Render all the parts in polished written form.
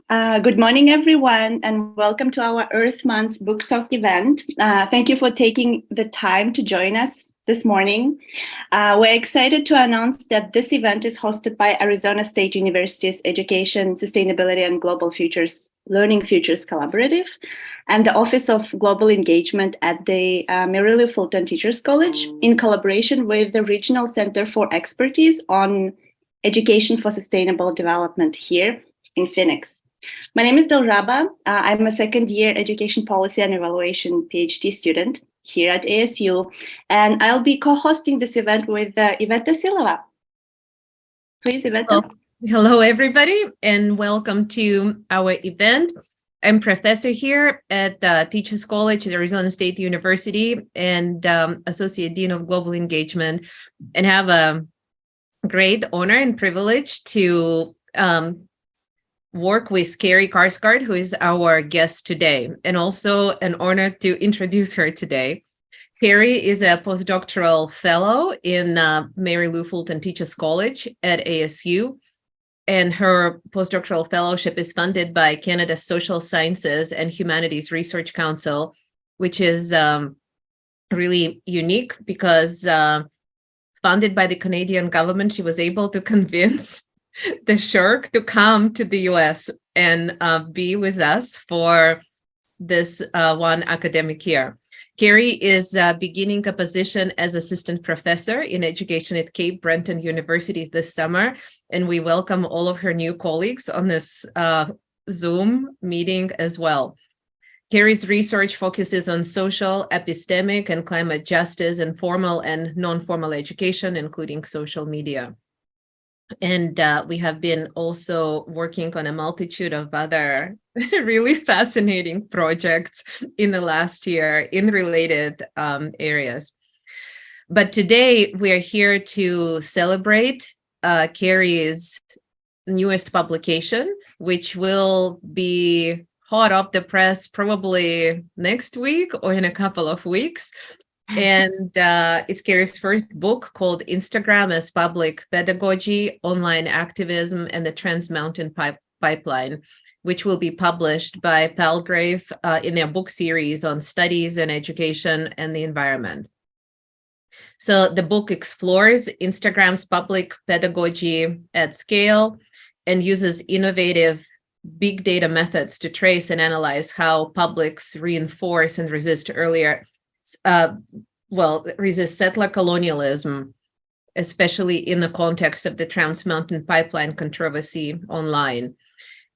Good morning, everyone, and welcome to our Earth Month Book Talk event. Thank you for taking the time to join us this morning. We're excited to announce that this event is hosted by Arizona State University's Education, Sustainability, and Global Futures Learning Futures Collaborative and the Office of Global Engagement at the Mary Fulton Teachers College in collaboration with the Regional Center for Expertise on Education for Sustainable Development here in Phoenix. My name is Delraba. I'm a second-year education policy and evaluation PhD student here at ASU, and I'll be co-hosting this event with Iveta Silva. Please, Iveta. Hello, everybody, and welcome to our event. I'm professor here at Teachers College at Arizona State University and Associate Dean of Global Engagement, and have a great honor and privilege to work with Carrie Karsgaard, who is our guest today, and also an honor to introduce her today. Carrie is a postdoctoral fellow in Mary Lou Fulton Teachers College at ASU, and her postdoctoral fellowship is funded by Canada's Social Sciences and Humanities Research Council, which is really unique because funded by the Canadian government, she was able to convince the SSHRC to come to the US and be with us for this one academic year. Carrie is beginning a position as assistant professor in education at Cape Breton University this summer, and we welcome all of her new colleagues on this Zoom meeting as well. Carrie's research focuses on social, epistemic, and climate justice in formal and non-formal education, including social media. And we have been also working on a multitude of other really fascinating projects in the last year in related areas. But today we are here to celebrate Carrie's newest publication, which will be hot off the press probably next week or in a couple of weeks. And it's Carrie's first book called Instagram as Public Pedagogy, Online Activism, and the Trans Mountain Pipeline, which will be published by Palgrave in their book series on studies and education and the environment. So the book explores Instagram's public pedagogy at scale and uses innovative big data methods to trace and analyze how publics reinforce and resist resist settler colonialism, especially in the context of the Trans Mountain Pipeline controversy online.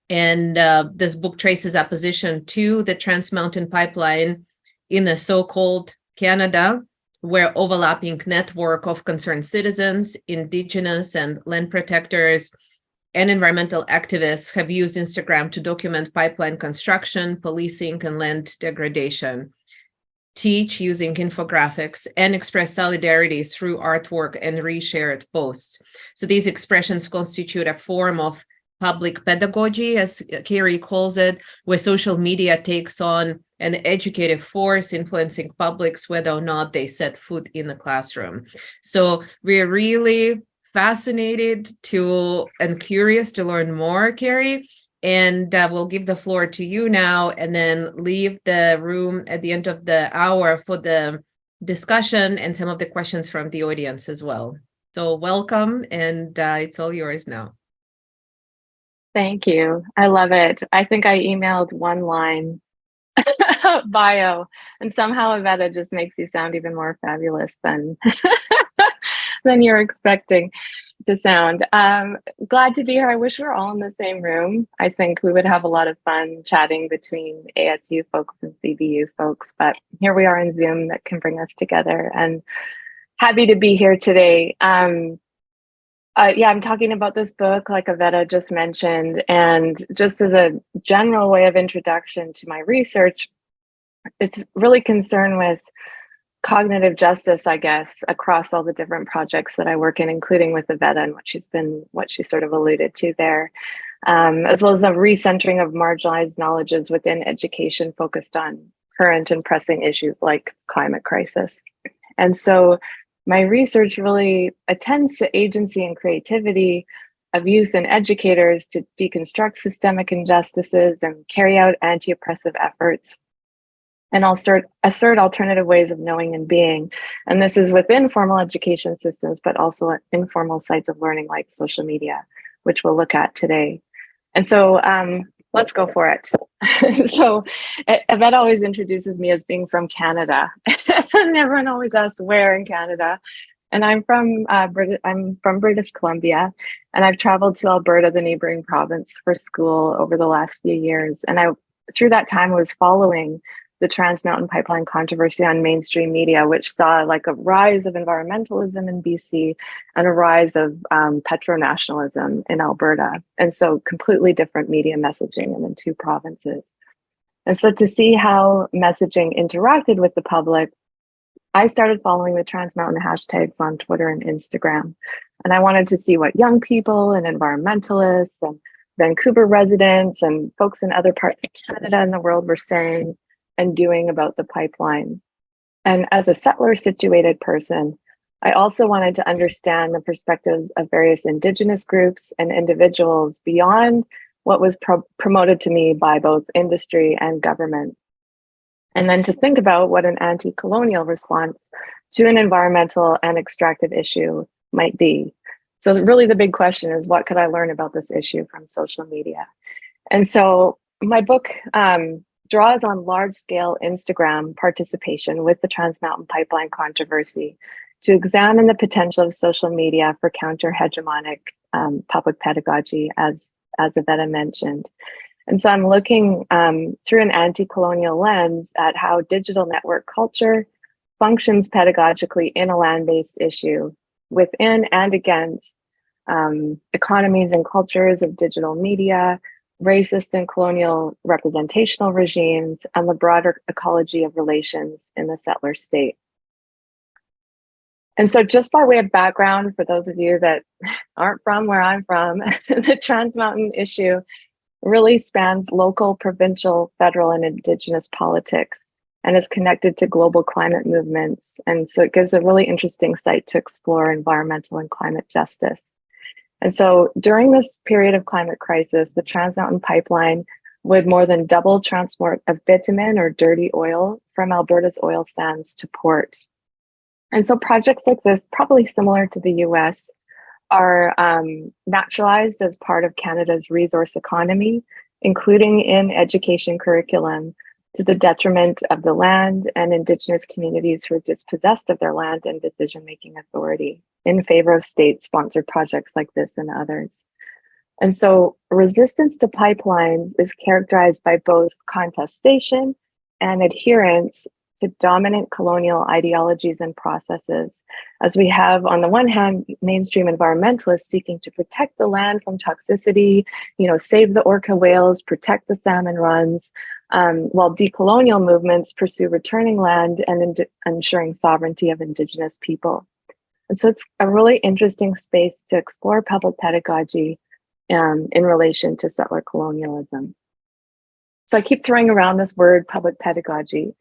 And this book traces opposition to the Trans Mountain Pipeline in the so-called Canada, where overlapping network of concerned citizens, Indigenous and land protectors, and environmental activists have used Instagram to document pipeline construction, policing, and land degradation, teach using infographics, and express solidarity through artwork and reshared posts. So these expressions constitute a form of public pedagogy, as Carrie calls it, where social media takes on an educative force influencing publics whether or not they set foot in the classroom. So we're really fascinated and curious to learn more, Carrie. And we'll give the floor to you now and then leave the room at the end of the hour for the discussion and some of the questions from the audience as well. So welcome, and it's all yours now. Thank you. I love it. I think I emailed one line bio, and somehow Iveta just makes you sound even more fabulous than than you're expecting to sound. Glad to be here. I wish we were all in the same room. I think we would have a lot of fun chatting between ASU folks and CBU folks, but here we are in Zoom that can bring us together, and happy to be here today. I'm talking about this book, like Iveta just mentioned, and just as a general way of introduction to my research, it's really concerned with cognitive justice, I guess, across all the different projects that I work in, including with Iveta and what she sort of alluded to there, as well as the recentering of marginalized knowledges within education focused on current and pressing issues like climate crisis. And so my research really attends to agency and creativity of youth and educators to deconstruct systemic injustices and carry out anti-oppressive efforts, and assert alternative ways of knowing and being. And this is within formal education systems, but also at informal sites of learning like social media, which we'll look at today. And so let's go for it. So Yvette always introduces me as being from Canada. And everyone always asks where in Canada. And I'm from British Columbia, and I've traveled to Alberta, the neighboring province, for school over the last few years. And through that time, I was following the Trans Mountain Pipeline controversy on mainstream media, which saw like a rise of environmentalism in BC and a rise of petro-nationalism in Alberta. And so completely different media messaging in the two provinces. And so to see how messaging interacted with the public, I started following the Trans Mountain hashtags on Twitter and Instagram. And I wanted to see what young people and environmentalists and Vancouver residents and folks in other parts of Canada and the world were saying and doing about the pipeline. And as a settler situated person, I also wanted to understand the perspectives of various Indigenous groups and individuals beyond what was promoted to me by both industry and government. And then to think about what an anti-colonial response to an environmental and extractive issue might be. So really the big question is, what could I learn about this issue from social media? And so my book draws on large-scale Instagram participation with the Trans Mountain Pipeline controversy to examine the potential of social media for counter-hegemonic public pedagogy, as Yvette mentioned. And so I'm looking through an anti-colonial lens at how digital network culture functions pedagogically in a land-based issue within and against economies and cultures of digital media, racist and colonial representational regimes, and the broader ecology of relations in the settler state. And so just by way of background, for those of you that aren't from where I'm from, the Trans Mountain issue really spans local, provincial, federal, and Indigenous politics, and is connected to global climate movements. And so it gives a really interesting site to explore environmental and climate justice. And so during this period of climate crisis, the Trans Mountain Pipeline would more than double transport of bitumen or dirty oil from Alberta's oil sands to port. And so projects like this, probably similar to the US, are naturalized as part of Canada's resource economy, including in education curriculum, to the detriment of the land and Indigenous communities who are dispossessed of their land and decision-making authority in favor of state-sponsored projects like this and others. And so resistance to pipelines is characterized by both contestation and adherence to dominant colonial ideologies and processes, as we have, on the one hand, mainstream environmentalists seeking to protect the land from toxicity, save the orca whales, protect the salmon runs, while decolonial movements pursue returning land and ensuring sovereignty of Indigenous people. And so it's a really interesting space to explore public pedagogy in relation to settler colonialism. So I keep throwing around this word public pedagogy.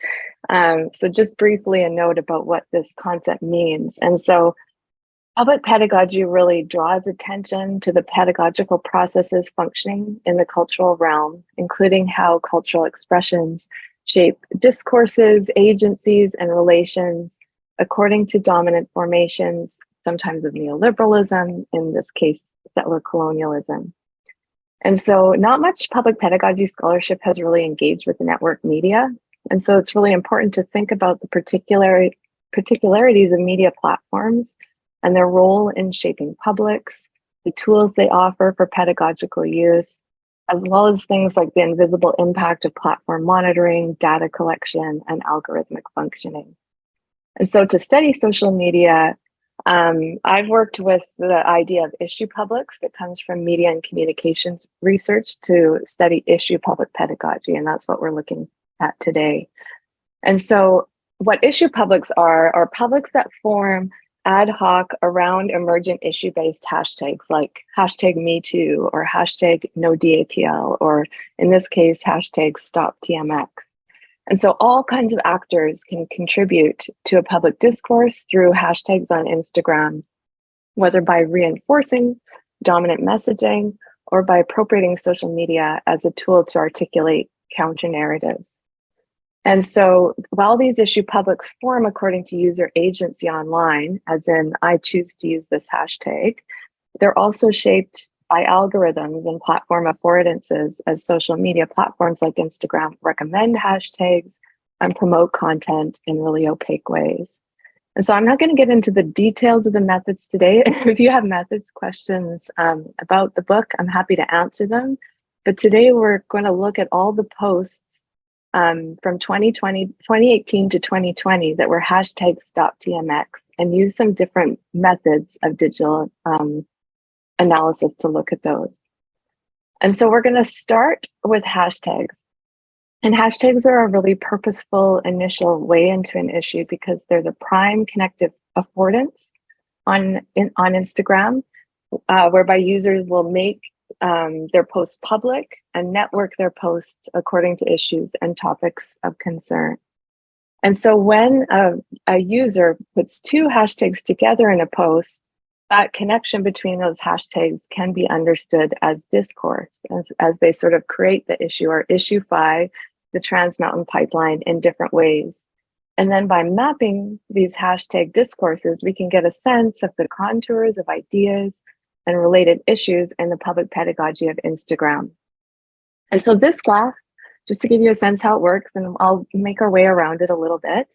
So just briefly a note about what this concept means. And so public pedagogy really draws attention to the pedagogical processes functioning in the cultural realm, including how cultural expressions shape discourses, agencies, and relations according to dominant formations, sometimes of neoliberalism, in this case, settler colonialism. And so not much public pedagogy scholarship has really engaged with the network media. And so it's really important to think about the particularities of media platforms and their role in shaping publics, the tools they offer for pedagogical use, as well as things like the invisible impact of platform monitoring, data collection, and algorithmic functioning. And so to study social media, I've worked with the idea of issue publics that comes from media and communications research to study issue public pedagogy, and that's what we're looking at today. And so what issue publics are publics that form ad hoc around emergent issue-based hashtags like hashtag #MeToo or hashtag #NoDAPL, or in this case, hashtag #StopTMX. And so all kinds of actors can contribute to a public discourse through hashtags on Instagram, whether by reinforcing dominant messaging, or by appropriating social media as a tool to articulate counter narratives. And so while these issue publics form according to user agency online, as in I choose to use this hashtag, they're also shaped by algorithms and platform affordances as social media platforms like Instagram recommend hashtags and promote content in really opaque ways. And so I'm not going to get into the details of the methods today. If you have methods questions about the book, I'm happy to answer them. But today we're going to look at all the posts from 2018 to 2020 that were hashtag StopTMX and use some different methods of digital analysis to look at those. And so we're going to start with hashtags. And hashtags are a really purposeful initial way into an issue because they're the prime connective affordance on Instagram, whereby users will make their posts public and network their posts according to issues and topics of concern. And so when a user puts two hashtags together in a post, that connection between those hashtags can be understood as discourse as they sort of create the issue or issuefy the Trans Mountain Pipeline in different ways. And then by mapping these hashtag discourses, we can get a sense of the contours of ideas and related issues in the public pedagogy of Instagram. And so this graph, just to give you a sense how it works, and I'll make our way around it a little bit,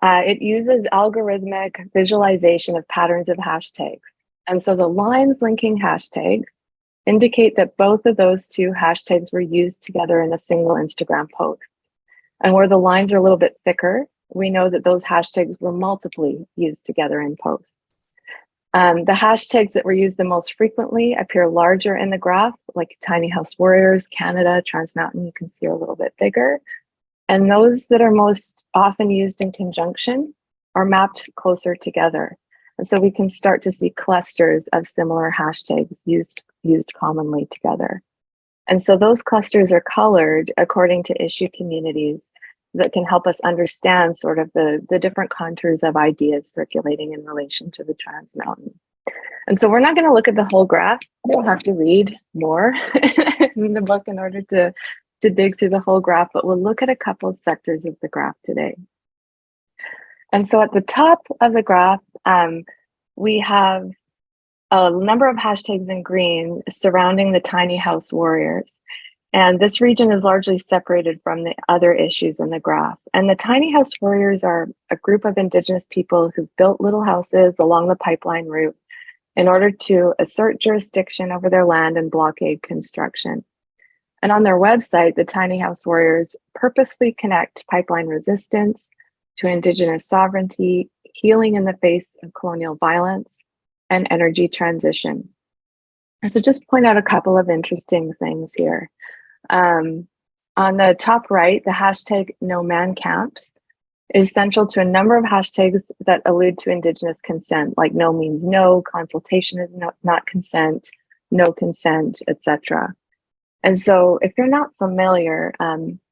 it uses algorithmic visualization of patterns of hashtags. And so the lines linking hashtags indicate that both of those two hashtags were used together in a single Instagram post. And where the lines are a little bit thicker, we know that those hashtags were multiply used together in posts. The hashtags that were used the most frequently appear larger in the graph, like Tiny House Warriors, Canada, Trans Mountain, you can see are a little bit bigger. And those that are most often used in conjunction are mapped closer together. And so we can start to see clusters of similar hashtags used commonly together. And so those clusters are colored according to issue communities that can help us understand sort of the different contours of ideas circulating in relation to the Trans Mountain. And so we're not going to look at the whole graph. We'll have to read more in the book in order to dig through the whole graph, but we'll look at a couple of sectors of the graph today. And so at the top of the graph, we have a number of hashtags in green surrounding the Tiny House Warriors. And this region is largely separated from the other issues in the graph. And the Tiny House Warriors are a group of Indigenous people who've built little houses along the pipeline route in order to assert jurisdiction over their land and blockade construction. And on their website, the Tiny House Warriors purposefully connect pipeline resistance to Indigenous sovereignty, healing in the face of colonial violence, and energy transition. And so just point out a couple of interesting things here. On the top right, the hashtag No Man Camps is central to a number of hashtags that allude to Indigenous consent, like no means no, consultation is not consent, no consent, etc. And so if you're not familiar,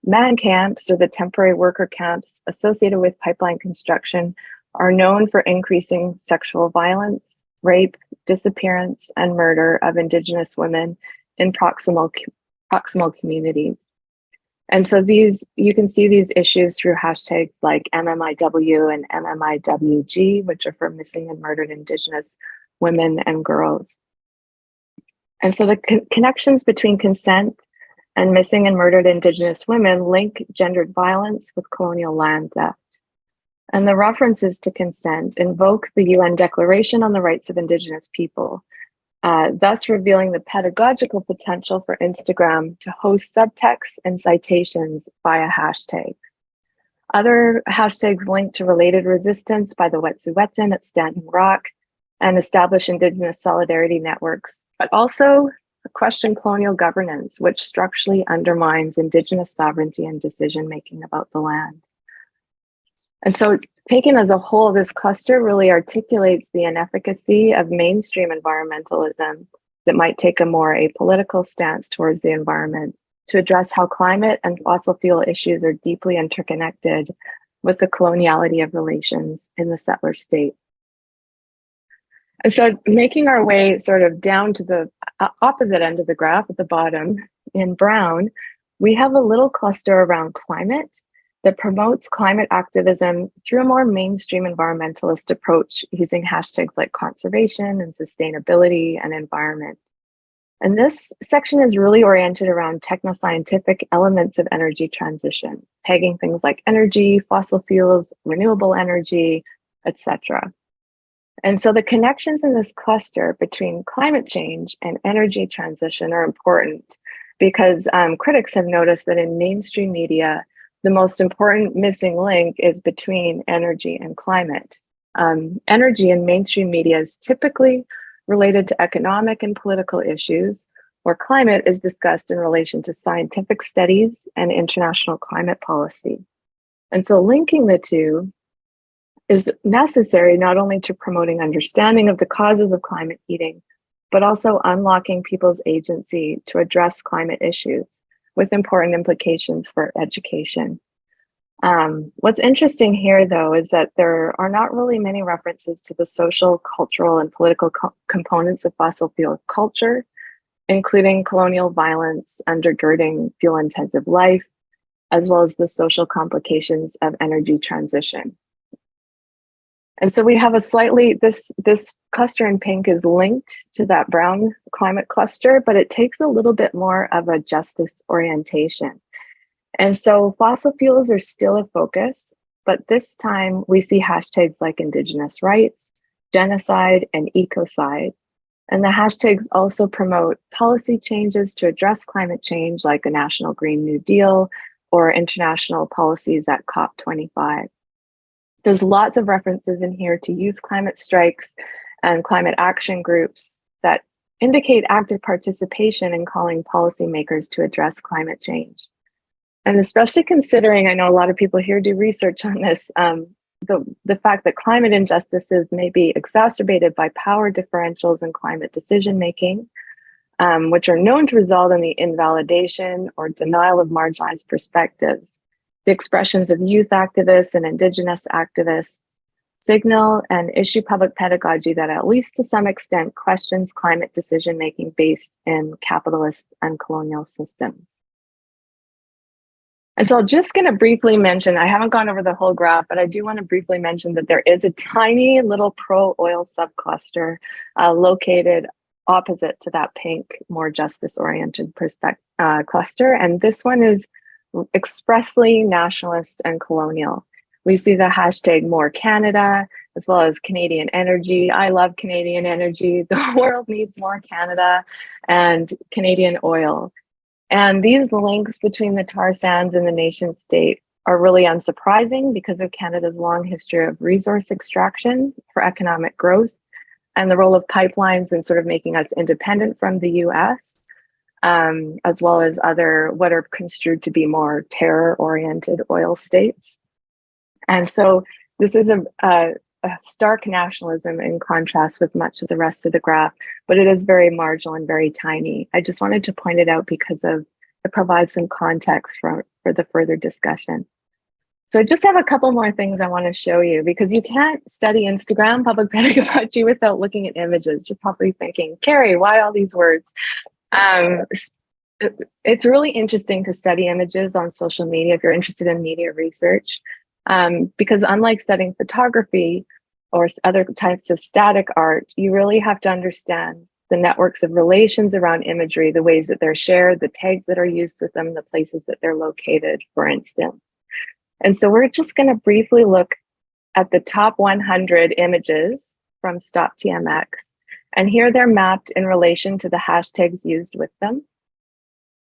man camps, or the temporary worker camps associated with pipeline construction, are known for increasing sexual violence, rape, disappearance, and murder of Indigenous women in proximal communities. And so you can see these issues through hashtags like MMIW and MMIWG, which are for missing and murdered Indigenous women and girls. And so the connections between consent and missing and murdered Indigenous women link gendered violence with colonial land theft. And the references to consent invoke the UN Declaration on the Rights of Indigenous People, thus revealing the pedagogical potential for Instagram to host subtexts and citations via hashtag. Other hashtags link to related resistance by the Wet'suwet'en at Standing Rock and establish Indigenous solidarity networks, but also question colonial governance, which structurally undermines Indigenous sovereignty and decision-making about the land. And so taken as a whole, this cluster really articulates the inefficacy of mainstream environmentalism that might take a more apolitical stance towards the environment to address how climate and fossil fuel issues are deeply interconnected with the coloniality of relations in the settler state. And so making our way sort of down to the opposite end of the graph at the bottom in brown, we have a little cluster around climate that promotes climate activism through a more mainstream environmentalist approach using hashtags like conservation and sustainability and environment. And this section is really oriented around technoscientific elements of energy transition, tagging things like energy, fossil fuels, renewable energy, etc. And so the connections in this cluster between climate change and energy transition are important because critics have noticed that in mainstream media, the most important missing link is between energy and climate. Energy in mainstream media is typically related to economic and political issues, where climate is discussed in relation to scientific studies and international climate policy. And so linking the two is necessary not only to promoting understanding of the causes of climate heating, but also unlocking people's agency to address climate issues with important implications for education. What's interesting here, though, is that there are not really many references to the social, cultural, and political components of fossil fuel culture, including colonial violence undergirding fuel-intensive life, as well as the social complications of energy transition. And so we have a slightly, this cluster in pink is linked to that brown climate cluster, but it takes a little bit more of a justice orientation. And so fossil fuels are still a focus, but this time we see hashtags like Indigenous rights, genocide, and ecocide. And the hashtags also promote policy changes to address climate change, like a National Green New Deal or international policies at COP25. There's lots of references in here to youth climate strikes and climate action groups that indicate active participation in calling policymakers to address climate change. And especially considering, I know a lot of people here do research on this, the fact that climate injustices may be exacerbated by power differentials in climate decision-making, which are known to result in the invalidation or denial of marginalized perspectives. The expressions of youth activists and Indigenous activists signal and issue public pedagogy that at least to some extent questions climate decision-making based in capitalist and colonial systems. And so I'm just going to briefly mention, I haven't gone over the whole graph, but I do want to briefly mention that there is a tiny little pro-oil subcluster located opposite to that pink, more justice-oriented cluster. And this one is expressly nationalist and colonial. We see the hashtag More Canada, as well as Canadian energy. I love Canadian energy. The world needs more Canada and Canadian oil. And these links between the tar sands and the nation state are really unsurprising because of Canada's long history of resource extraction for economic growth and the role of pipelines in sort of making us independent from the US, as well as other what are construed to be more terror-oriented oil states. And so this is a stark nationalism in contrast with much of the rest of the graph, but it is very marginal and very tiny. I just wanted to point it out because it provides some context for the further discussion. So I just have a couple more things I want to show you because you can't study Instagram public pedagogy without looking at images. You're probably thinking, Carrie, why all these words? It's really interesting to study images on social media if you're interested in media research. Because unlike studying photography or other types of static art, you really have to understand the networks of relations around imagery, the ways that they're shared, the tags that are used with them, the places that they're located, for instance. And so we're just going to briefly look at the top 100 images from Stop TMX. And here they're mapped in relation to the hashtags used with them.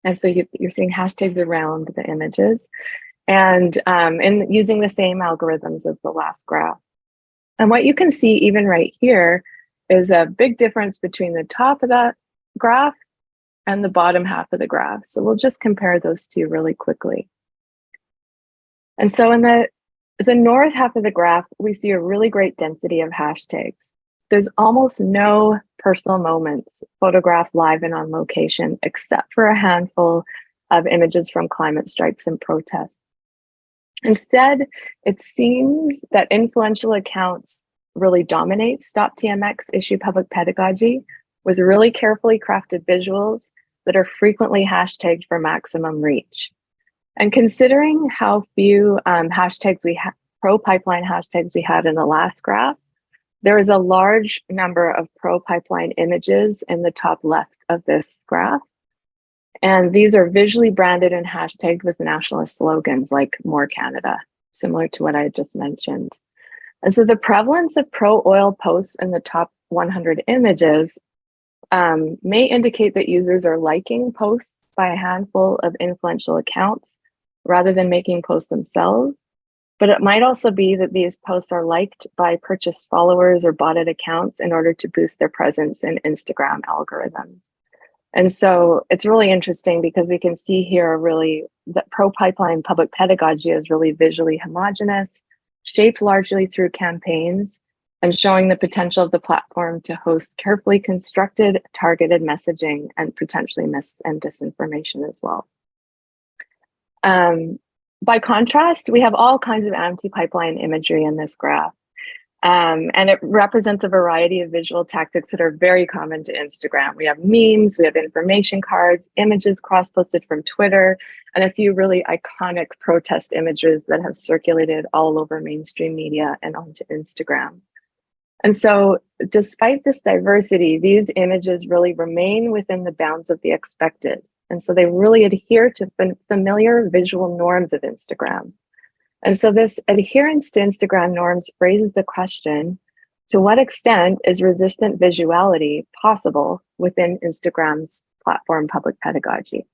And so you're seeing hashtags around the images. And using the same algorithms as the last graph. And what you can see even right here is a big difference between the top of that graph and the bottom half of the graph. So we'll just compare those two really quickly. And so in the north half of the graph, we see a really great density of hashtags. There's almost no personal moments photographed live and on location, except for a handful of images from climate strikes and protests. Instead, it seems that influential accounts really dominates Stop TMX issue public pedagogy with really carefully crafted visuals that are frequently hashtagged for maximum reach. And considering how few pro-pipeline hashtags we had in the last graph, there is a large number of pro-pipeline images in the top left of this graph. And these are visually branded and hashtagged with nationalist slogans like More Canada, similar to what I just mentioned. And so the prevalence of pro-oil posts in the top 100 images may indicate that users are liking posts by a handful of influential accounts rather than making posts themselves. But it might also be that these posts are liked by purchased followers or botted accounts in order to boost their presence in Instagram algorithms. And so it's really interesting because we can see here really that pro-pipeline public pedagogy is really visually homogeneous, shaped largely through campaigns, and showing the potential of the platform to host carefully constructed, targeted messaging and potentially mis and disinformation as well. By contrast, we have all kinds of anti-pipeline imagery in this graph. And it represents a variety of visual tactics that are very common to Instagram. We have memes, we have information cards, images cross-posted from Twitter, and a few really iconic protest images that have circulated all over mainstream media and onto Instagram. And so despite this diversity, these images really remain within the bounds of the expected. And so they really adhere to familiar visual norms of Instagram. And so this adherence to Instagram norms raises the question, to what extent is resistant visuality possible within Instagram's platform public pedagogy?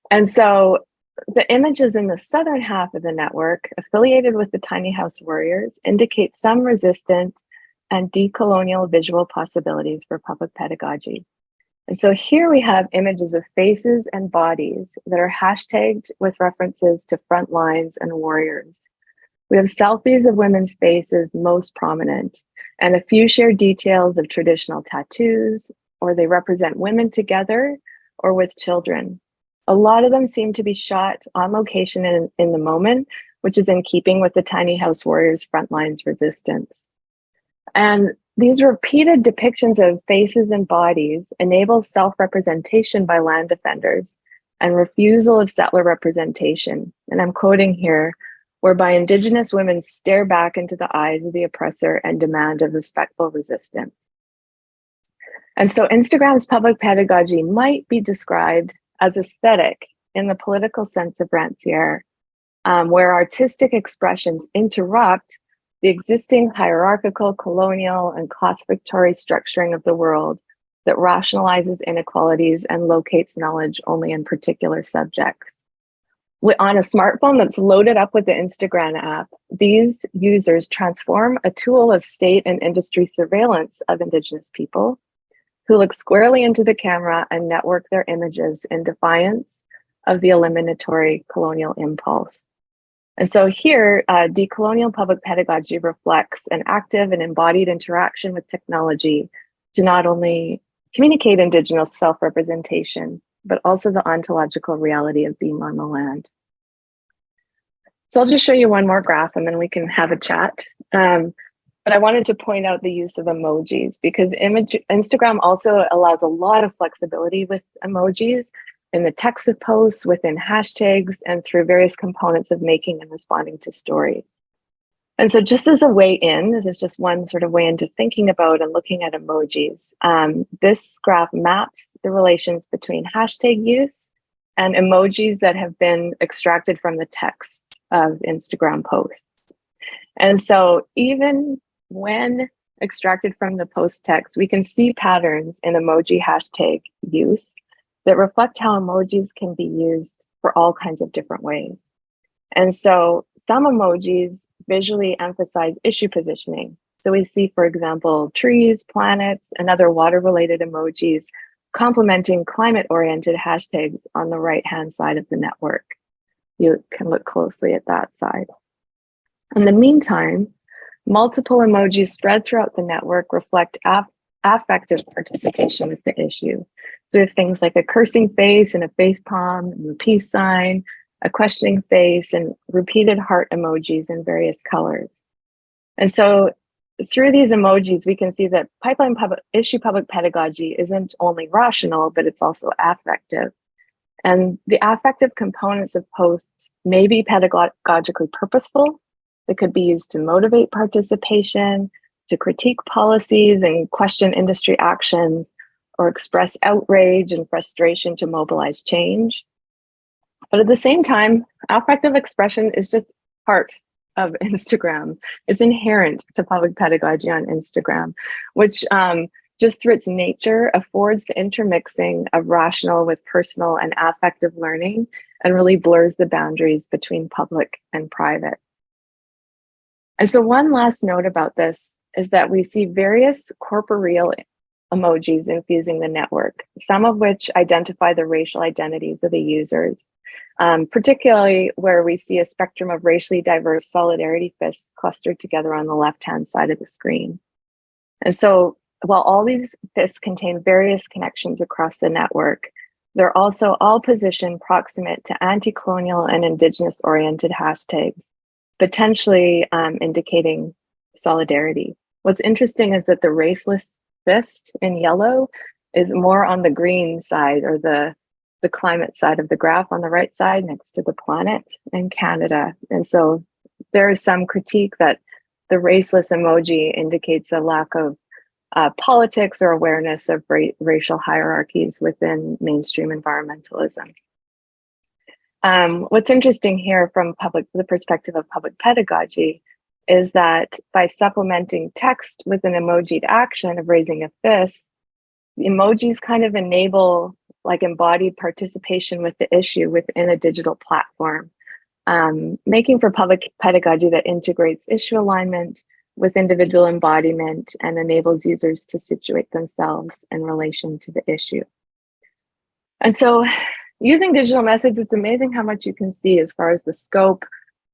And so the images in the southern half of the network affiliated with the Tiny House Warriors indicate some resistant and decolonial visual possibilities for public pedagogy. And so here we have images of faces and bodies that are hashtagged with references to front lines and warriors. We have selfies of women's faces most prominent, and a few share details of traditional tattoos, or they represent women together or with children. A lot of them seem to be shot on location in the moment, which is in keeping with the Tiny House Warriors' frontlines resistance. And these repeated depictions of faces and bodies enable self-representation by land defenders and refusal of settler representation. And I'm quoting here, whereby Indigenous women stare back into the eyes of the oppressor and demand a respectful resistance. And so Instagram's public pedagogy might be described as aesthetic in the political sense of Rancière, where artistic expressions interrupt the existing hierarchical, colonial, and classificatory structuring of the world that rationalizes inequalities and locates knowledge only in particular subjects. On a smartphone that's loaded up with the Instagram app, these users transform a tool of state and industry surveillance of Indigenous people who look squarely into the camera and network their images in defiance of the eliminatory colonial impulse. And so here, decolonial public pedagogy reflects an active and embodied interaction with technology to not only communicate Indigenous self-representation, but also the ontological reality of being on the land. So I'll just show you one more graph and then we can have a chat. But I wanted to point out the use of emojis because Instagram also allows a lot of flexibility with emojis in the text of posts, within hashtags, and through various components of making and responding to stories. And so just as a way in, this is just one sort of way into thinking about and looking at emojis. This graph maps the relations between hashtag use and emojis that have been extracted from the text of Instagram posts. And so even when extracted from the post text, we can see patterns in emoji hashtag use that reflect how emojis can be used for all kinds of different ways. And so some emojis visually emphasize issue positioning. So we see, for example, trees, planets, and other water-related emojis complementing climate-oriented hashtags on the right-hand side of the network. You can look closely at that side. In the meantime, multiple emojis spread throughout the network reflect affective participation with the issue. So we have things like a cursing face and a face palm and a peace sign, a questioning face, and repeated heart emojis in various colors. And so through these emojis, we can see that issue public pedagogy isn't only rational, but it's also affective. And the affective components of posts may be pedagogically purposeful. They could be used to motivate participation, to critique policies and question industry actions, or express outrage and frustration to mobilize change. But at the same time, affective expression is just part of Instagram. It's inherent to public pedagogy on Instagram, which just through its nature affords the intermixing of rational with personal and affective learning and really blurs the boundaries between public and private. And so one last note about this is that we see various corporeal emojis infusing the network, some of which identify the racial identities of the users, particularly where we see a spectrum of racially diverse solidarity fists clustered together on the left-hand side of the screen. And so while all these fists contain various connections across the network, they're also all positioned proximate to anti-colonial and Indigenous-oriented hashtags, potentially indicating solidarity. What's interesting is that the raceless fist in yellow is more on the green side, or the climate side of the graph on the right side next to the planet in Canada. And so there is some critique that the raceless emoji indicates a lack of politics or awareness of racial hierarchies within mainstream environmentalism. What's interesting here from the perspective of public pedagogy is that by supplementing text with an emojied action of raising a fist, the emojis kind of enable like embodied participation with the issue within a digital platform, making for public pedagogy that integrates issue alignment with individual embodiment and enables users to situate themselves in relation to the issue. And so using digital methods, it's amazing how much you can see as far as the scope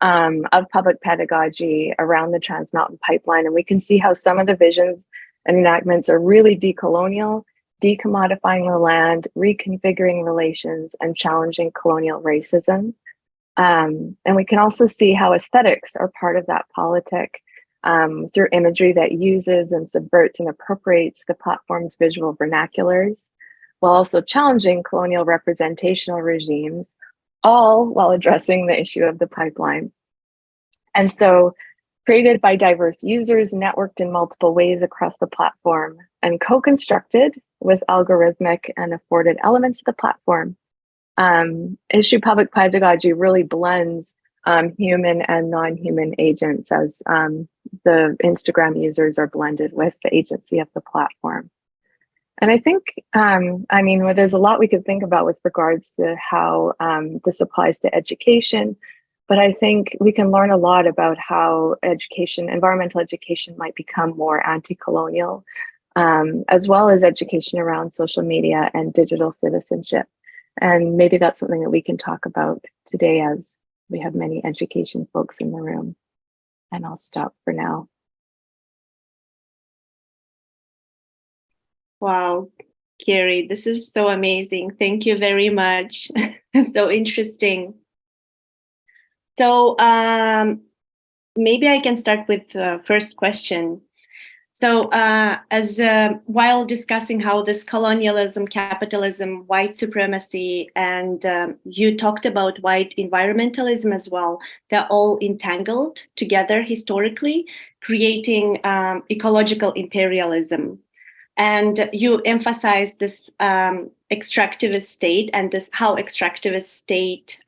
of public pedagogy around the Trans Mountain Pipeline. And we can see how some of the visions and enactments are really decolonial, decommodifying the land, reconfiguring relations, and challenging colonial racism. And we can also see how aesthetics are part of that politic through imagery that uses and subverts and appropriates the platform's visual vernaculars, while also challenging colonial representational regimes, all while addressing the issue of the pipeline. And so, created by diverse users, networked in multiple ways across the platform, and co-constructed with algorithmic and afforded elements of the platform, issue public pedagogy really blends human and non-human agents as the Instagram users are blended with the agency of the platform. And I think, there's a lot we could think about with regards to how this applies to education, but I think we can learn a lot about how environmental education might become more anti-colonial, as well as education around social media and digital citizenship. And maybe that's something that we can talk about today as we have many education folks in the room. And I'll stop for now. Wow, Carrie, this is so amazing. Thank you very much. So interesting. So maybe I can start with the first question. So while discussing how this colonialism, capitalism, white supremacy, and you talked about white environmentalism as well, they're all entangled together historically, creating ecological imperialism. And you emphasize this extractivist state and this how extractivist state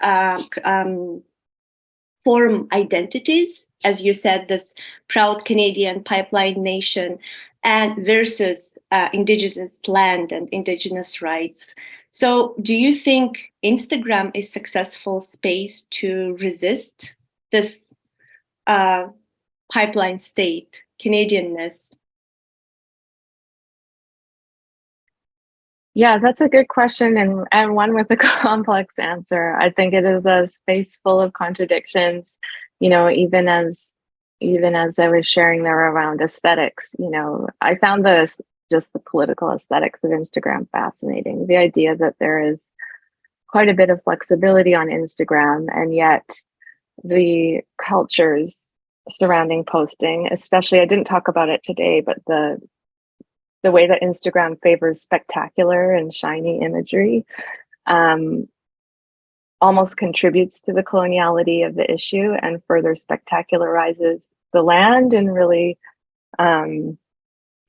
form identities, as you said, this proud Canadian pipeline nation and versus Indigenous land and Indigenous rights. So do you think Instagram is a successful space to resist this pipeline state, Canadianness? Yeah, that's a good question, and one with a complex answer. I think it is a space full of contradictions, even as I was sharing there around aesthetics, I found just the political aesthetics of Instagram fascinating. The idea that there is quite a bit of flexibility on Instagram, and yet the cultures surrounding posting, especially, I didn't talk about it today, but the way that Instagram favors spectacular and shiny imagery almost contributes to the coloniality of the issue and further spectacularizes the land in really, in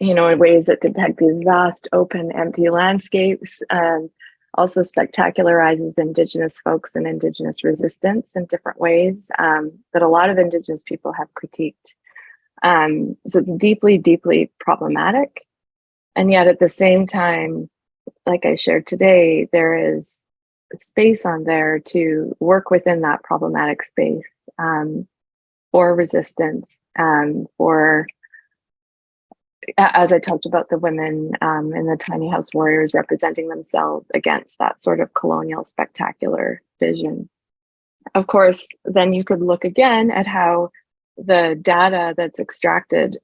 ways that depict these vast, open, empty landscapes, and also spectacularizes Indigenous folks and Indigenous resistance in different ways that a lot of Indigenous people have critiqued. So it's deeply, deeply problematic. And yet at the same time, like I shared today, there is space on there to work within that problematic space for resistance, for, as I talked about, the women in the tiny house warriors representing themselves against that sort of colonial spectacular vision. Of course, then you could look again at how the data that's extracted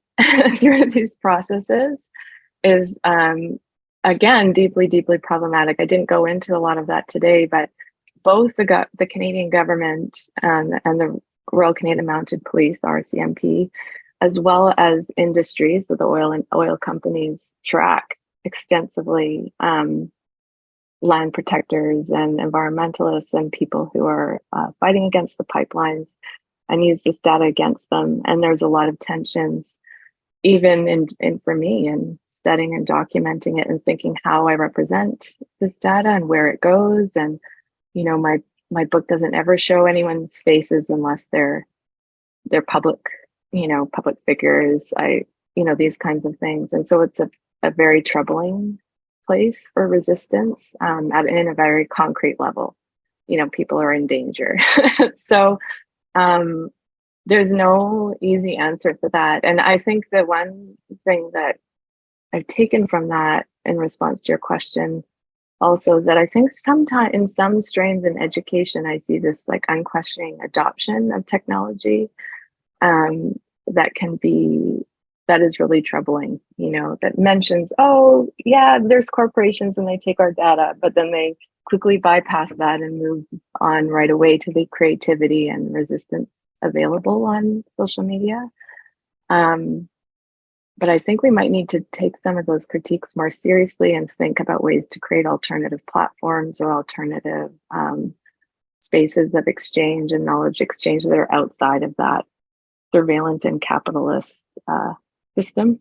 through these processes is again, deeply, deeply problematic. I didn't go into a lot of that today, but both the Canadian government and the Royal Canadian Mounted Police, RCMP, as well as industry, so the oil companies track extensively land protectors and environmentalists and people who are fighting against the pipelines and use this data against them. And there's a lot of tensions, even in for me, in studying and documenting it and thinking how I represent this data and where it goes. And, my book doesn't ever show anyone's faces unless they're public, public figures, these kinds of things. And so it's a very troubling place for resistance in a very concrete level. People are in danger. So there's no easy answer for that. And I think the one thing that I've taken from that in response to your question also is that I think sometimes in some strains in education, I see this like unquestioning adoption of technology that is really troubling, that mentions, oh yeah, there's corporations and they take our data, but then they quickly bypass that and move on right away to the creativity and resistance available on social media. But I think we might need to take some of those critiques more seriously and think about ways to create alternative platforms or alternative spaces of exchange and knowledge exchange that are outside of that surveillance and capitalist system,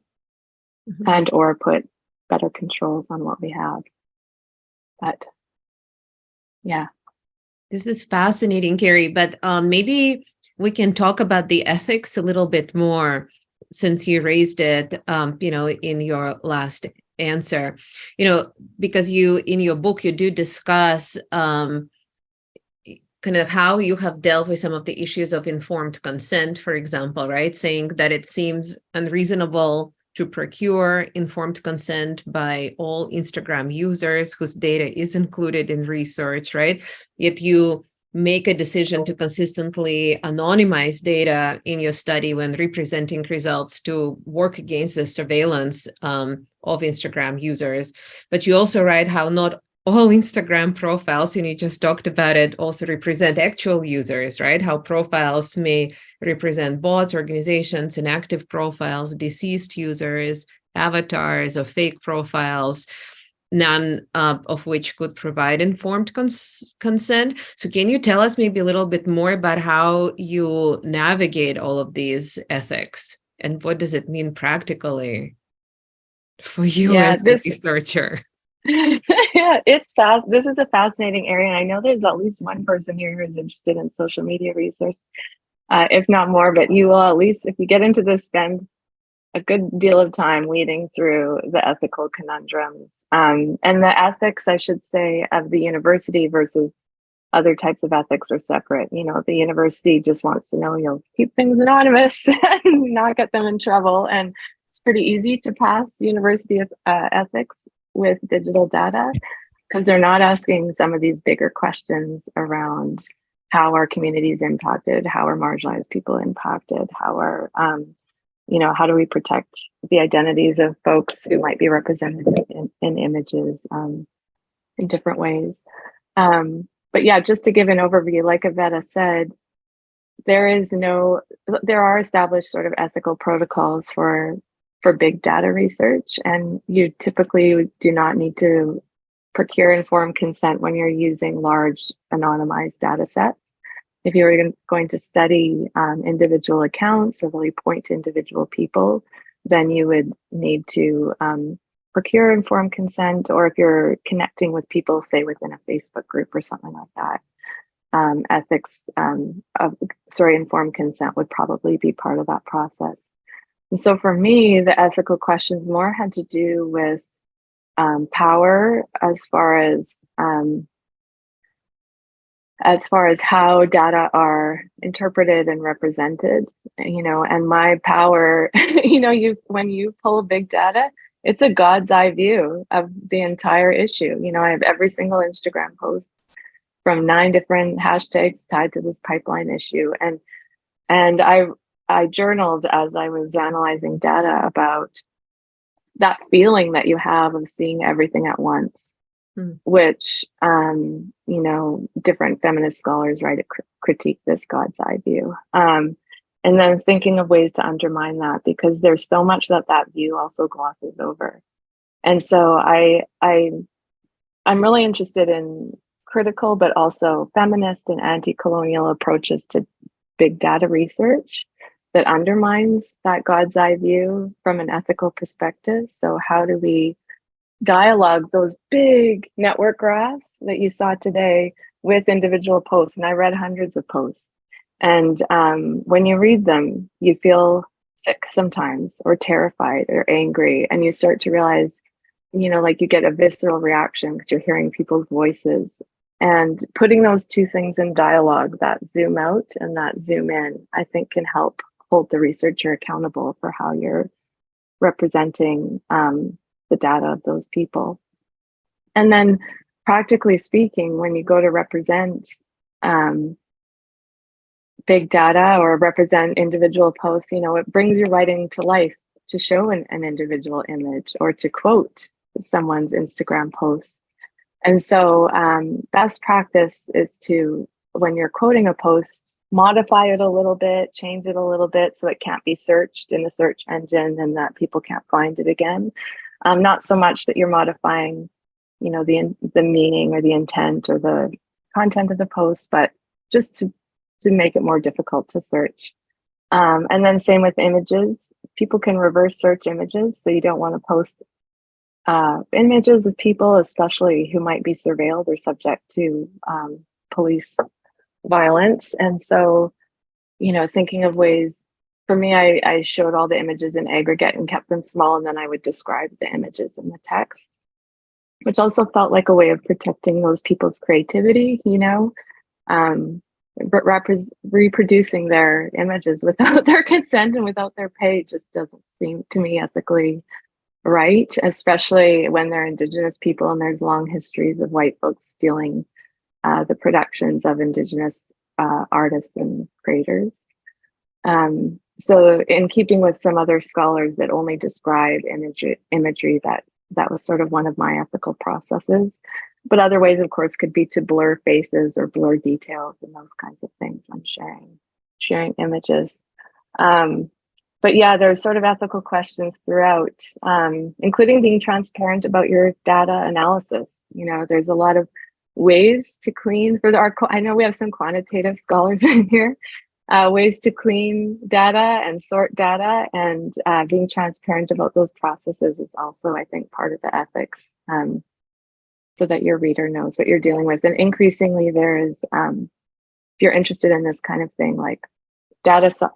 and or put better controls on what we have. But yeah. This is fascinating, Carrie, but maybe we can talk about the ethics a little bit more, since you raised it, in your last answer, because in your book, you do discuss kind of how you have dealt with some of the issues of informed consent, for example, right? Saying that it seems unreasonable to procure informed consent by all Instagram users whose data is included in research, right? Yet you make a decision to consistently anonymize data in your study when representing results to work against the surveillance of Instagram users. But you also write how not all Instagram profiles, and you just talked about it, also represent actual users, right? How profiles may represent bots, organizations, inactive profiles, deceased users, avatars, or fake profiles, none of which could provide informed consent. So can you tell us maybe a little bit more about how you navigate all of these ethics, and what does it mean practically for you as a researcher? Yeah, it's fast. This is a fascinating area. And I know there's at least one person here who's interested in social media research, if not more, but you will, at least if you get into this, spend a good deal of time weeding through the ethical conundrums and the ethics, I should say, of the university versus other types of ethics are separate. The university just wants to know you'll keep things anonymous and not get them in trouble. And it's pretty easy to pass university ethics with digital data because they're not asking some of these bigger questions around how are communities impacted, how are marginalized people impacted, how are how do we protect the identities of folks who might be represented in images in different ways. But yeah, just to give an overview, like Iveta said, there are established sort of ethical protocols for big data research, and you typically do not need to procure informed consent when you're using large anonymized data sets. If you were going to study individual accounts or really point to individual people, then you would need to procure informed consent, or if you're connecting with people, say within a Facebook group or something like that, informed consent would probably be part of that process. And so for me, the ethical questions more had to do with power as far as how data are interpreted and represented, and my power, when you pull big data, it's a God's eye view of the entire issue. I have every single Instagram post from 9 different hashtags tied to this pipeline issue. And I journaled as I was analyzing data about that feeling that you have of seeing everything at once, which, different feminist scholars critique this God's eye view. And then thinking of ways to undermine that, because there's so much that view also glosses over. And so I'm really interested in critical, but also feminist and anti-colonial approaches to big data research that undermines that God's eye view from an ethical perspective. So how do we dialogue those big network graphs that you saw today with individual posts? And I read hundreds of posts. And when you read them, you feel sick sometimes, or terrified or angry. And you start to realize, like you get a visceral reaction because you're hearing people's voices. And putting those two things in dialogue, that zoom out and that zoom in, I think can help hold the researcher accountable for how you're representing the data of those people. And then practically speaking, when you go to represent big data or represent individual posts, it brings your writing to life to show an individual image or to quote someone's Instagram post. And so best practice is to, when you're quoting a post, modify it a little bit, change it a little bit so it can't be searched in a search engine and that people can't find it again. Not so much that you're modifying, the meaning or the intent or the content of the post, but just to make it more difficult to search. And then same with images. People can reverse search images, so you don't want to post images of people, especially who might be surveilled or subject to police violence. And so, thinking of ways, for me, I showed all the images in aggregate and kept them small, and then I would describe the images in the text, which also felt like a way of protecting those people's creativity, reproducing their images without their consent and without their pay just doesn't seem to me ethically right, especially when they're Indigenous people and there's long histories of white folks stealing the productions of Indigenous artists and creators. So in keeping with some other scholars that only describe imagery, that was sort of one of my ethical processes. But other ways, of course, could be to blur faces or blur details and those kinds of things when sharing images. But yeah, there's sort of ethical questions throughout, including being transparent about your data analysis. There's a lot of ways to clean I know we have some quantitative scholars in here, ways to clean data and sort data, and being transparent about those processes is also, I think, part of the ethics, so that your reader knows what you're dealing with. And increasingly there is, if you're interested in this kind of thing, like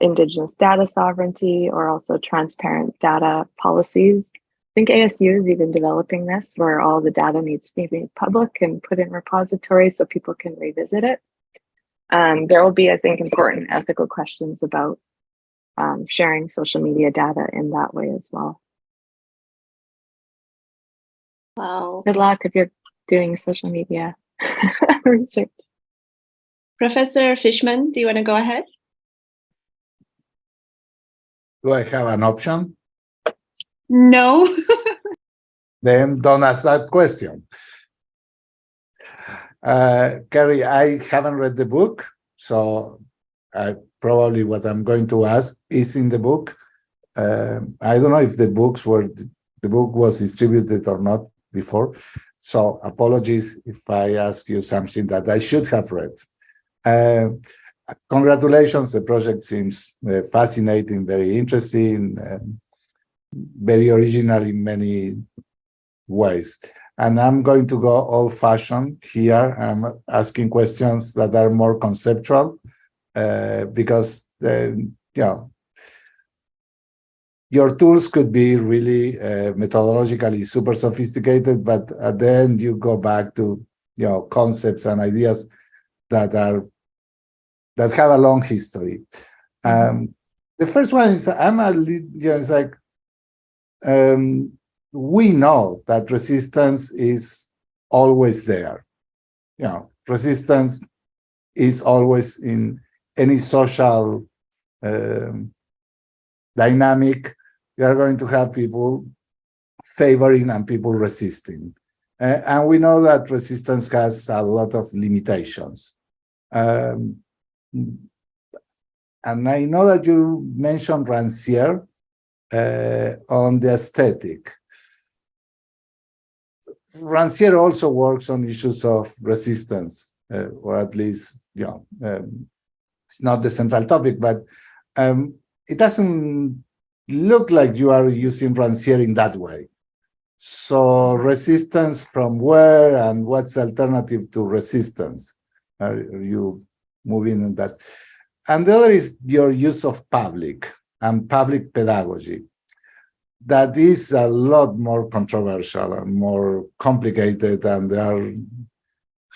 Indigenous data sovereignty, or also transparent data policies. I think ASU is even developing this, where all the data needs to be made public and put in repositories so people can revisit it. There will be, I think, important ethical questions about sharing social media data in that way as well. Wow. Good luck if you're doing social media research. Professor Fishman, do you want to go ahead? Do I have an option? No. Then don't ask that question. Carrie, I haven't read the book, so probably what I'm going to ask is in the book. I don't know if the book was distributed or not before, so apologies if I ask you something that I should have read. Congratulations, the project seems fascinating, very interesting, very original in many ways. And I'm going to go old-fashioned here. I'm asking questions that are more conceptual because your tools could be really methodologically super sophisticated, but at the end you go back to concepts and ideas that have a long history. The first one is it's like we know that resistance is always there. Resistance is always in any social dynamic. You are going to have people favoring and people resisting. And we know that resistance has a lot of limitations. And I know that you mentioned Rancière on the aesthetic. Rancière also works on issues of resistance, or at least, it's not the central topic, but it doesn't look like you are using Rancière in that way. So resistance from where, and what's the alternative to resistance? Are you moving in that? And the other is your use of public and public pedagogy. That is a lot more controversial and more complicated, and there are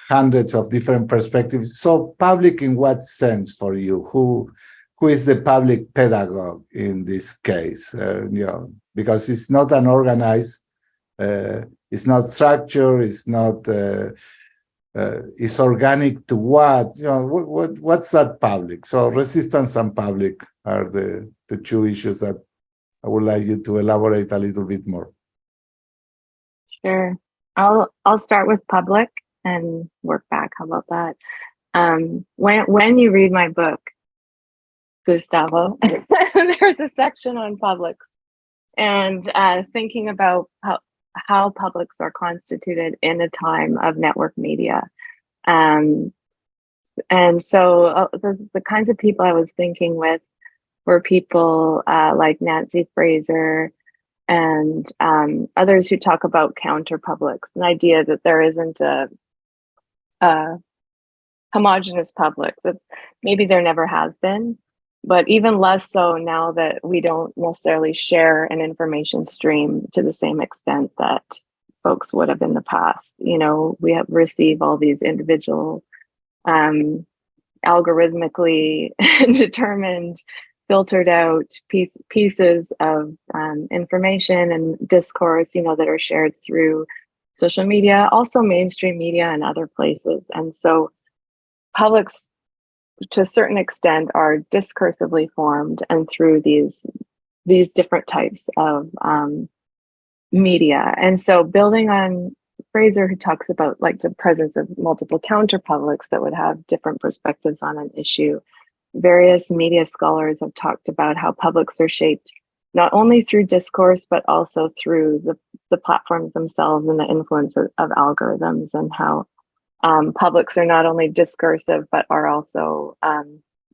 hundreds of different perspectives. So public in what sense for you? Who is the public pedagogue in this case? Because it's not an organized, it's not structured, it's not, it's organic to what? What's that public? So resistance and public are the two issues that I would like you to elaborate a little bit more. Sure. I'll start with public and work back. How about that? When you read my book, Gustavo, there's a section on publics and thinking about how publics are constituted in a time of network media. And so the kinds of people I was thinking with were people like Nancy Fraser and others who talk about counter publics, an idea that there isn't a homogenous public, that maybe there never has been, but even less so now that we don't necessarily share an information stream to the same extent that folks would have in the past. We have received all these individual algorithmically determined, filtered out pieces of information and discourse, that are shared through social media, also mainstream media and other places. And so publics, to a certain extent, are discursively formed and through these different types of media. And so building on Fraser, who talks about like the presence of multiple counter publics that would have different perspectives on an issue, various media scholars have talked about how publics are shaped not only through discourse, but also through the platforms themselves and the influence of algorithms, and how publics are not only discursive, but are also,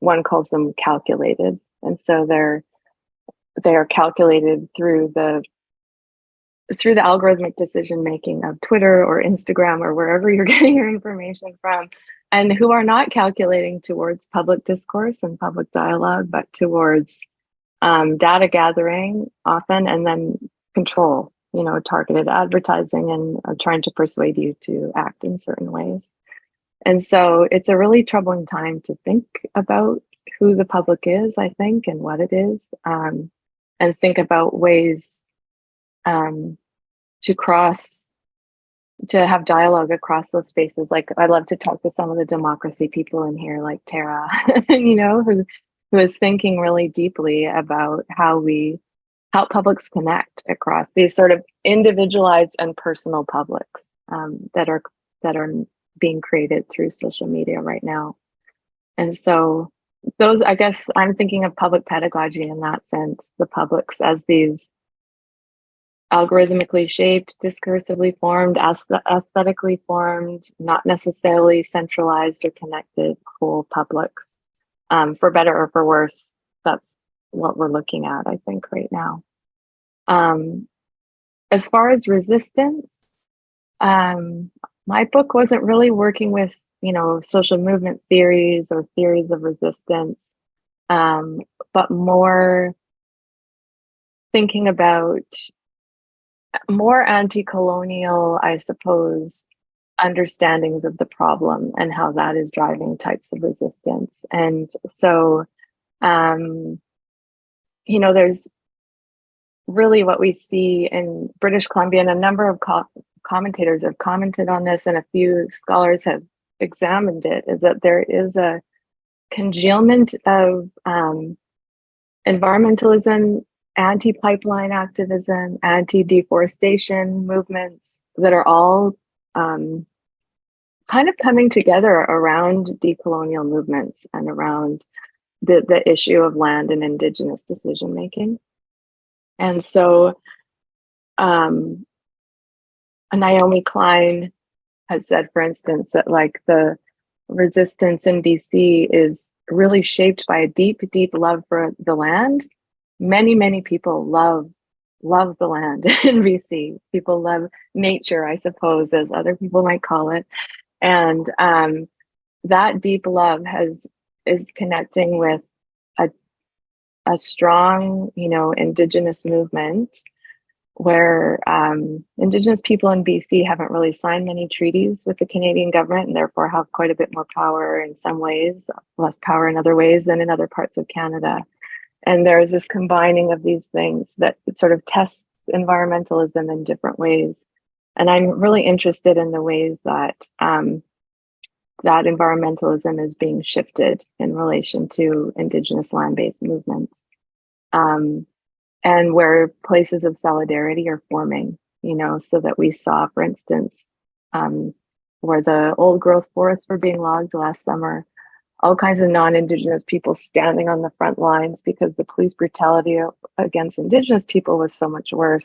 one calls them calculated. And so they are calculated through the algorithmic decision-making of Twitter or Instagram or wherever you're getting your information from, and who are not calculating towards public discourse and public dialogue, but towards data gathering often, and then control, targeted advertising and trying to persuade you to act in certain ways. And so it's a really troubling time to think about who the public is, I think, and what it is, and think about ways to have dialogue across those spaces. Like, I love to talk to some of the democracy people in here, like Tara, who is thinking really deeply about how publics connect across these sort of individualized and personal publics that are being created through social media right now. And so those, I guess I'm thinking of public pedagogy in that sense, the publics as these algorithmically shaped, discursively formed, aesthetically formed, not necessarily centralized or connected whole publics. For better or for worse, that's what we're looking at, I think, right now. As far as resistance, my book wasn't really working with, social movement theories or theories of resistance, but more thinking about more anti-colonial, I suppose, understandings of the problem and how that is driving types of resistance. And so, there's really what we see in British Columbia, and a number of commentators have commented on this, and a few scholars have examined it, is that there is a congealment of environmentalism, anti-pipeline activism, anti-deforestation movements that are all kind of coming together around decolonial movements and around the issue of land and Indigenous decision making. And so Naomi Klein has said, for instance, that like the resistance in BC is really shaped by a deep, deep love for the land. Many people love the land in BC. People love nature, I suppose, as other people might call it. And that deep love is connecting with a strong, Indigenous movement where Indigenous people in BC haven't really signed many treaties with the Canadian government and therefore have quite a bit more power in some ways, less power in other ways than in other parts of Canada. And there's this combining of these things that sort of tests environmentalism in different ways. And I'm really interested in the ways that that environmentalism is being shifted in relation to Indigenous land-based movements, and where places of solidarity are forming, so that we saw, for instance, where the old growth forests were being logged last summer, all kinds of non-Indigenous people standing on the front lines because the police brutality against Indigenous people was so much worse,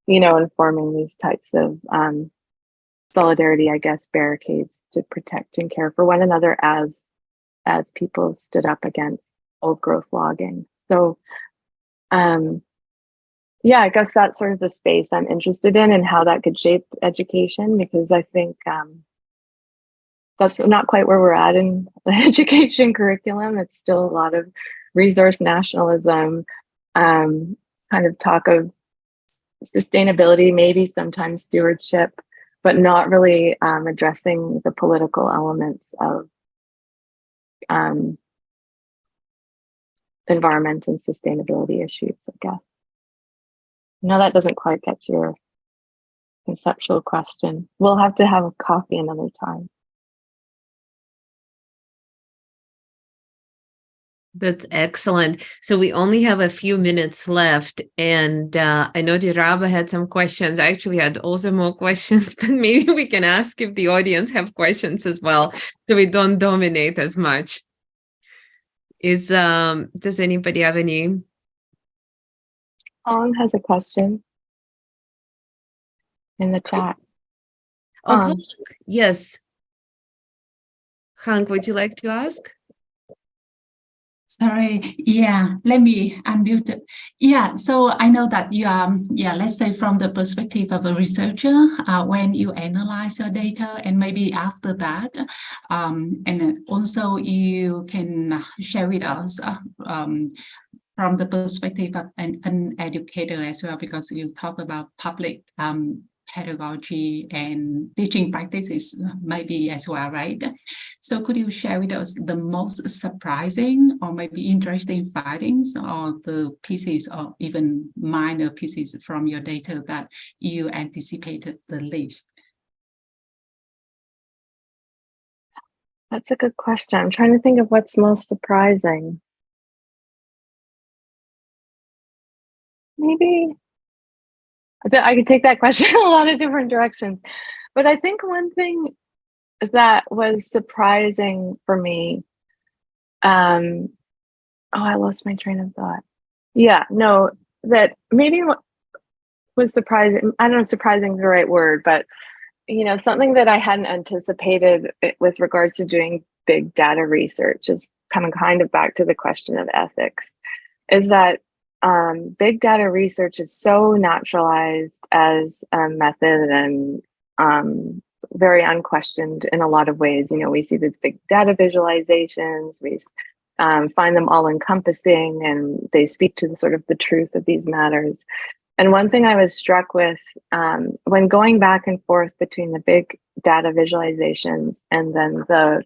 and forming these types of solidarity, I guess, barricades to protect and care for one another as people stood up against old growth logging. So, I guess that's sort of the space I'm interested in and how that could shape education, because I think that's not quite where we're at in the education curriculum. It's still a lot of resource nationalism, kind of talk of sustainability, maybe sometimes stewardship, but not really addressing the political elements of environment and sustainability issues, I guess. No, that doesn't quite get to your conceptual question. We'll have to have a coffee another time. That's excellent. So we only have a few minutes left, and I know Diraba had some questions. I actually had also more questions, but maybe we can ask if the audience have questions as well, so we don't dominate as much. Does anybody have any? Hong has a question in the chat. Hank, yes. Hank, would you like to ask? Sorry, let me unmute it. So I know that you are, let's say from the perspective of a researcher, when you analyze your data, and maybe after that, and also you can share with us from the perspective of an educator as well, because you talk about public pedagogy and teaching practices maybe as well, right? So could you share with us the most surprising or maybe interesting findings, or the pieces or even minor pieces from your data that you anticipated the least? That's a good question. I'm trying to think of what's most surprising. Maybe I could take that question in a lot of different directions. But I think one thing that was surprising for me I lost my train of thought. Yeah, no, that maybe what was surprising, I don't know if surprising is the right word, but something that I hadn't anticipated with regards to doing big data research is coming kind of back to the question of ethics, is that big data research is so naturalized as a method and very unquestioned in a lot of ways. We see these big data visualizations, we find them all encompassing, and they speak to the sort of the truth of these matters. And one thing I was struck with when going back and forth between the big data visualizations and then the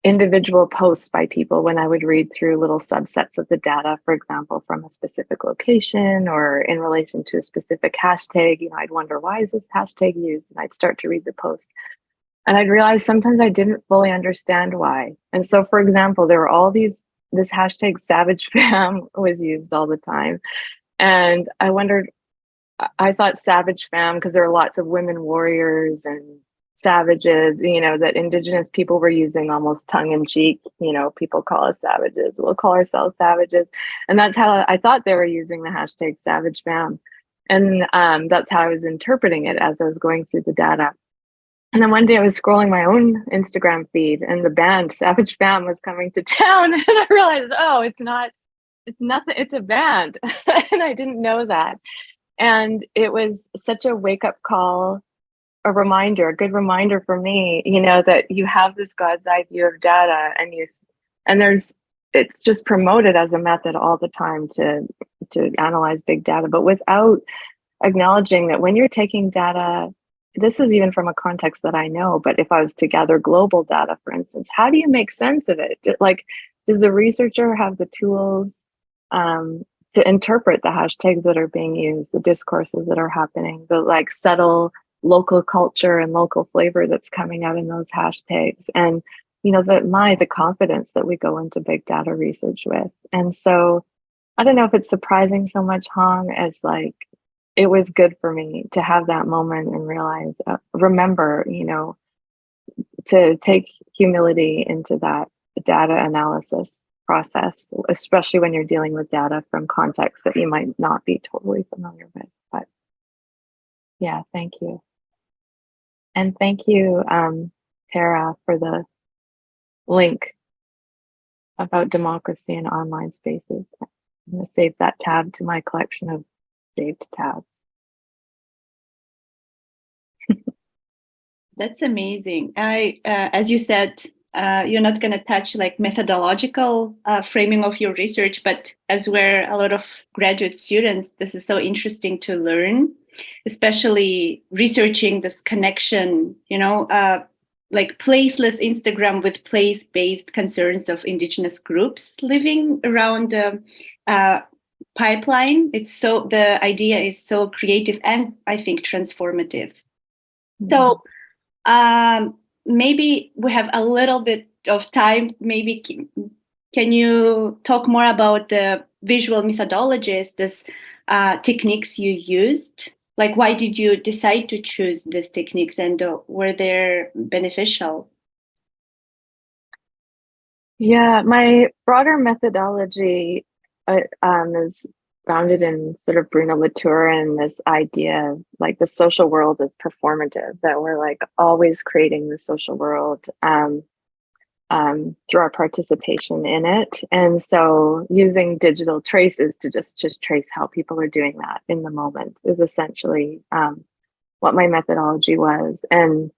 individual posts by people, when I would read through little subsets of the data, for example, from a specific location or in relation to a specific hashtag, I'd wonder, why is this hashtag used? And I'd start to read the post. And I'd realize sometimes I didn't fully understand why. And so, for example, there were all this hashtag savage fam was used all the time. And I wondered, I thought savage fam, because there are lots of women warriors and savages, that Indigenous people were using almost tongue in cheek, people call us savages, we'll call ourselves savages. And that's how I thought they were using the hashtag savage fam. And that's how I was interpreting it as I was going through the data. And then one day I was scrolling my own Instagram feed and the band Savage Fam was coming to town. And I realized, it's nothing, it's a band. And I didn't know that. And it was such a wake-up call, a good reminder for me, that you have this God's eye view of data, and it's just promoted as a method all the time to analyze big data, but without acknowledging that when you're taking data, this is even from a context that I know, but if I was to gather global data, for instance, how do you make sense of it? Does the researcher have the tools to interpret the hashtags that are being used, the discourses that are happening, the subtle local culture and local flavor that's coming out in those hashtags, and the confidence that we go into big data research with? And so I don't know if it's surprising so much, Hong, as it was good for me to have that moment and realize, remember, to take humility into that data analysis process, especially when you're dealing with data from contexts that you might not be totally familiar with. But yeah, thank you. And thank you, Tara, for the link about democracy in online spaces. I'm going to save that tab to my collection of saved tabs. That's amazing. As you said, you're not going to touch methodological framing of your research, but as we're a lot of graduate students, this is so interesting to learn, especially researching this connection, placeless Instagram with place-based concerns of Indigenous groups living around the pipeline. The idea is so creative and I think transformative. Mm-hmm. So maybe we have a little bit of time. Maybe can you talk more about the visual methodologies, this techniques you used? Why did you decide to choose these techniques, and were they beneficial? Yeah, my broader methodology is founded in sort of Bruno Latour and this idea of the social world is performative, that we're always creating the social world through our participation in it. And so using digital traces to just trace how people are doing that in the moment is essentially what my methodology was. And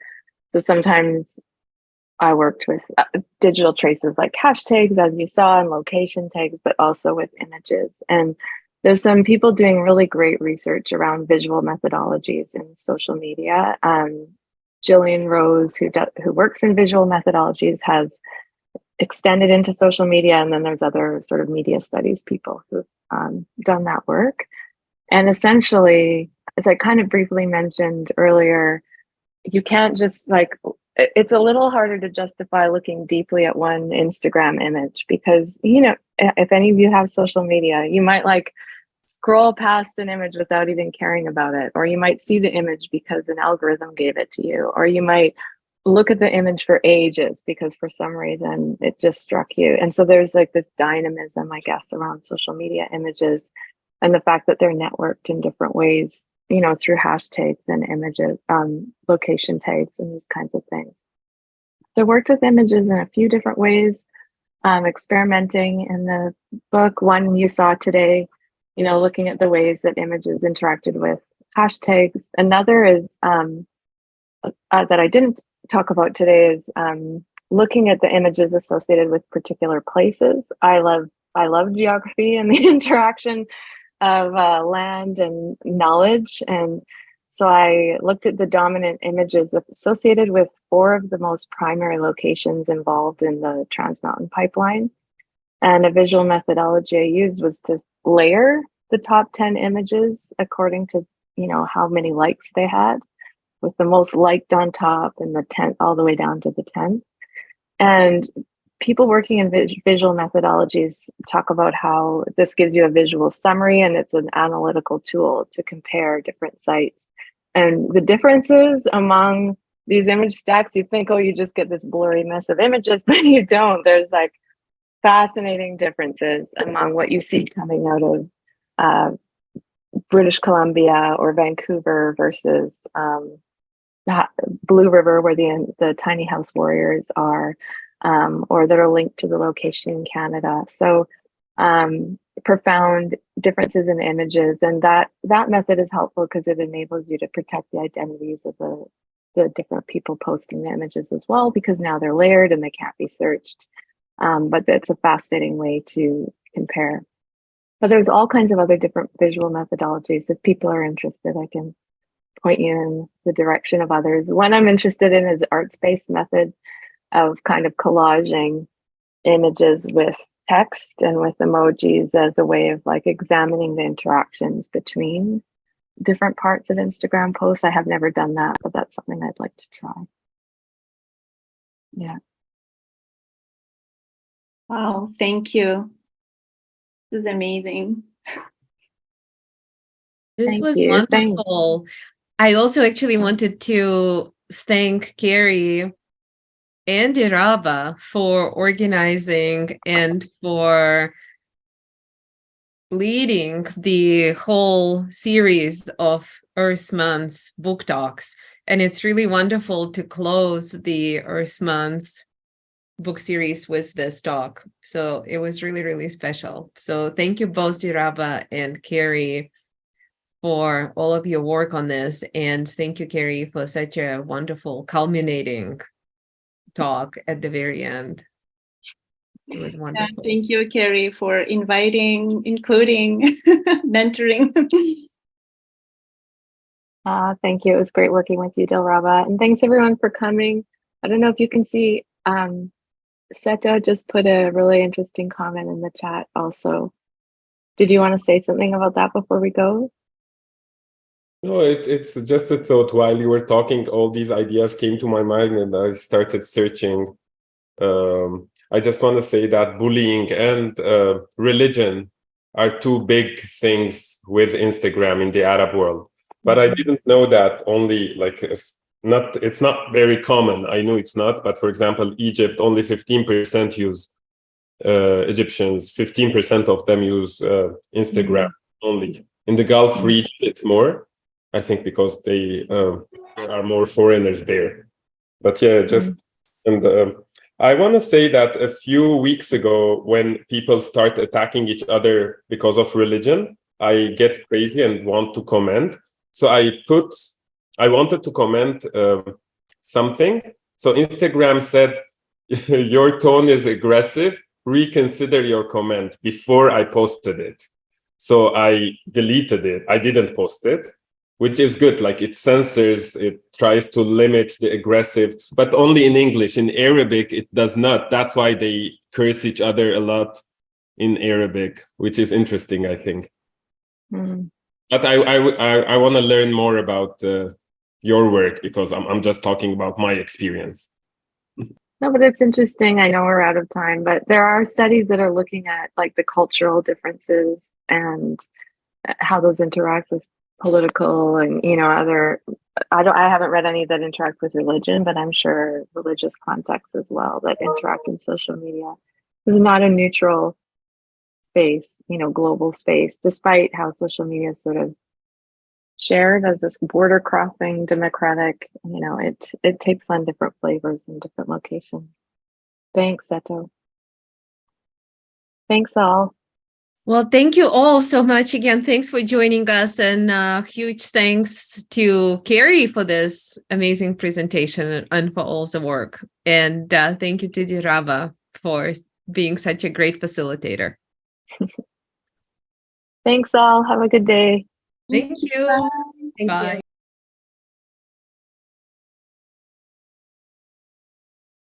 so sometimes I worked with digital traces like hashtags, as you saw, and location tags, but also with images. And there's some people doing really great research around visual methodologies in social media. Jillian Rose, who works in visual methodologies, has extended into social media. And then there's other sort of media studies people who've done that work. And essentially, as I kind of briefly mentioned earlier, you can't just it's a little harder to justify looking deeply at one Instagram image because, if any of you have social media, you might scroll past an image without even caring about it, or you might see the image because an algorithm gave it to you, or you might look at the image for ages because for some reason it just struck you. And so there's like this dynamism, I guess, around social media images and the fact that they're networked in different ways, you know, through hashtags and images, location tags and these kinds of things. So I worked with images in a few different ways, experimenting in the book. One you saw today, you know, looking at the ways that images interacted with hashtags. Another is that I didn't talk about today is looking at the images associated with particular places. I love geography and the interaction of land and knowledge. And so I looked at the dominant images associated with 4 of the most primary locations involved in the Trans Mountain Pipeline. And a visual methodology I used was to layer the top 10 images according to, you know, how many likes they had, with the most liked on top and the 10th all the way down to the 10th. And people working in visual methodologies talk about how this gives you a visual summary and it's an analytical tool to compare different sites. And the differences among these image stacks, you think, oh, you just get this blurry mess of images, but you don't. There's like fascinating differences among what you see coming out of British Columbia or Vancouver versus Blue River, where the tiny house warriors are, or that are linked to the location in Canada. So profound differences in images, and that method is helpful because it enables you to protect the identities of the different people posting the images as well, because now they're layered and they can't be searched. But it's a fascinating way to compare. But there's all kinds of other different visual methodologies. If people are interested, I can point you in the direction of others. One I'm interested in is ArtSpace method of kind of collaging images with text and with emojis as a way of like examining the interactions between different parts of Instagram posts. I have never done that, but that's something I'd like to try. Yeah. Wow, thank you. This is amazing. This Thank was you. wonderful. I also actually wanted to thank Carrie and Irava for organizing and for leading the whole series of Earth Month's book talks. And it's really wonderful to close the Earth Month's book series with this talk. So it was really, really special. So thank you both, Irava and Carrie, for all of your work on this. And thank you, Carrie, for such a wonderful culminating talk at the very end. It was wonderful. Thank you, Carrie, for inviting, including, mentoring. Thank you. It was great working with you, Dilraba. And thanks everyone for coming. I don't know if you can see, Seto just put a really interesting comment in the chat also. Did you want to say something about that before we go? No, it's just a thought. While you were talking, all these ideas came to my mind and I started searching. I just want to say that bullying and religion are 2 big things with Instagram in the Arab world. But I didn't know that only like it's not very common. I know it's not, but for example, Egypt, only 15% use Egyptians, 15% of them use Instagram only. In the Gulf region, it's more, I think, because there are more foreigners there. But yeah, and I want to say that a few weeks ago, when people start attacking each other because of religion, I get crazy and want to comment. So I wanted to comment something. So Instagram said, your tone is aggressive, reconsider your comment, before I posted it. So I deleted it. I didn't post it, which is good. Like it censors, it tries to limit the aggressive, but only in English. In Arabic, it does not. That's why they curse each other a lot in Arabic, which is interesting, I think. But I want to learn more about your work, because I'm just talking about my experience. No, but it's interesting. I know we're out of time, but there are studies that are looking at like the cultural differences and how those interact with political and, you know, other I haven't read any that interact with religion, but I'm sure religious contexts as well that interact in social media. This is not a neutral space, global space, despite how social media is sort of shared as this border crossing democratic, it takes on different flavors in different locations. Thanks, Seto. Thanks all. Well, thank you all so much again. Thanks for joining us, and huge thanks to Carrie for this amazing presentation and for all the work. And thank you to Dirava for being such a great facilitator. Thanks all. Have a good day. Thank you. Bye. Bye.